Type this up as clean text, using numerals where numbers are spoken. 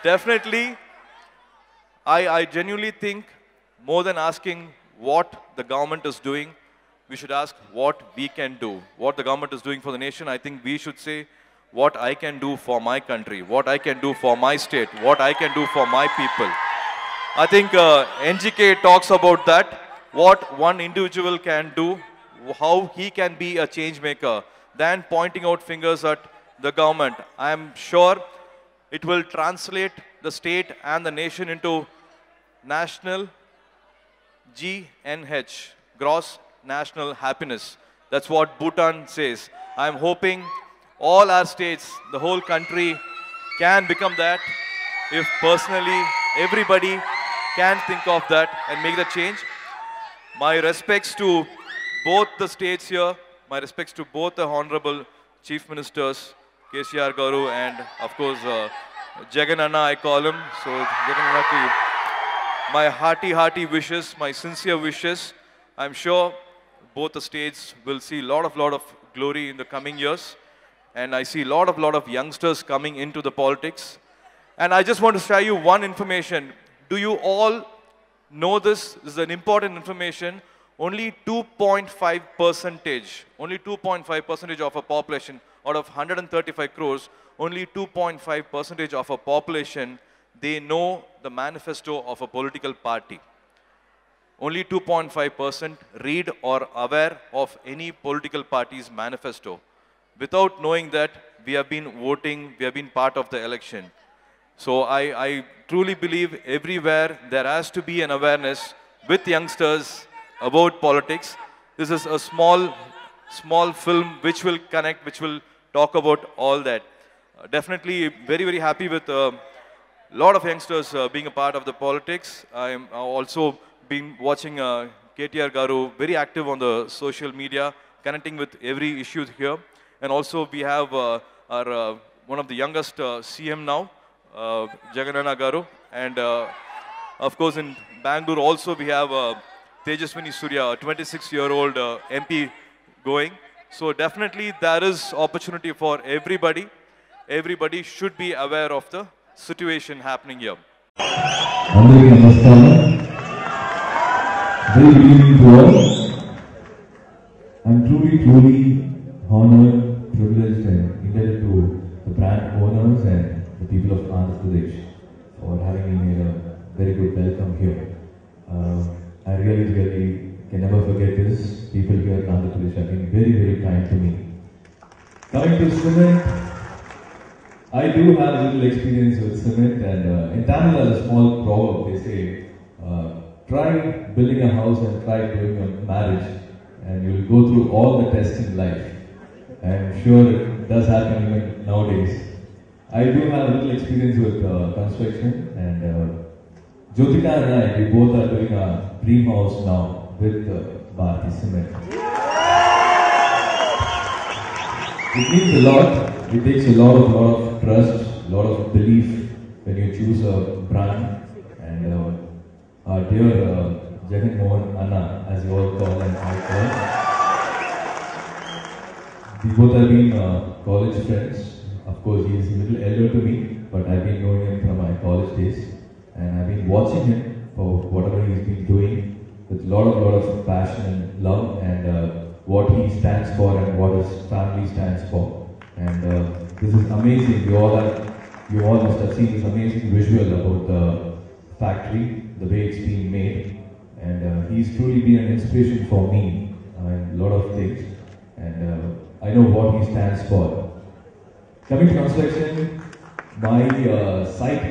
Definitely, I genuinely think more than asking what the government is doing, we should ask what we can do. What the government is doing for the nation, I think we should say what I can do for my country, what I can do for my state, what I can do for my people. I think NGK talks about that, what one individual can do, how he can be a change maker, than pointing out fingers at the government. I am sure it will translate the state and the nation into national GNH, gross national happiness. That's what Bhutan says. I'm hoping all our states, the whole country can become that if personally everybody can think of that and make the change. My respects to both the states here, my respects to both the Honorable Chief Ministers, KCR Garu and of course Jagan Anna I call him. So Jagan Anna to you. My hearty wishes, my sincere wishes. I'm sure both the states will see a lot of glory in the coming years. And I see a lot of youngsters coming into the politics. And I just want to share you one information. Do you all know this? This is an important information. Only 2.5% of a population out of 135 crores, only 2.5% of a population, they know the manifesto of a political party. Only 2.5% read or aware of any political party's manifesto. Without knowing that, we have been voting, we have been part of the election. So I truly believe everywhere there has to be an awareness with youngsters about politics. This is a small film which will connect, which will talk about all that. Definitely very happy with a lot of youngsters being a part of the politics. I am also been watching KTR Garu, very active on the social media, connecting with every issue here. And also we have our one of the youngest CM now, Jagananna Garu. And of course in Bangalore also we have Tejaswini Surya, a 26-year-old MP going. So definitely there is opportunity for everybody. Everybody should be aware of the situation happening here. Very good evening to all. I'm truly honored, privileged and indebted to the brand owners and the people of Andhra Pradesh for having me made a very good welcome here. I really can never forget this. People here in Andhra Pradesh have been very kind to me. Coming to cement, I do have a little experience with cement, and in Tamil there's a small proverb. They say, try building a house and try doing a marriage and you'll go through all the tests in life. I'm sure it does happen even nowadays. I do have a little experience with construction, and Jyotika and I, we both are doing a dream house now with Bharti Cement. It means a lot. It takes a lot of trust, a lot of belief when you choose a brand. And our dear Jagan Mohan Anna, as you all call and I call, we both have been college friends. Of course, he is a little elder to me, but I've been knowing him from my college days, and I've been watching him for whatever he's been doing with a lot of passion and love, and what he stands for and what his family stands for. And this is amazing. You all must have seen this amazing visual about the factory, the way it's being made, and he's truly been an inspiration for me in a lot of things, and I know what he stands for. Coming to construction, my site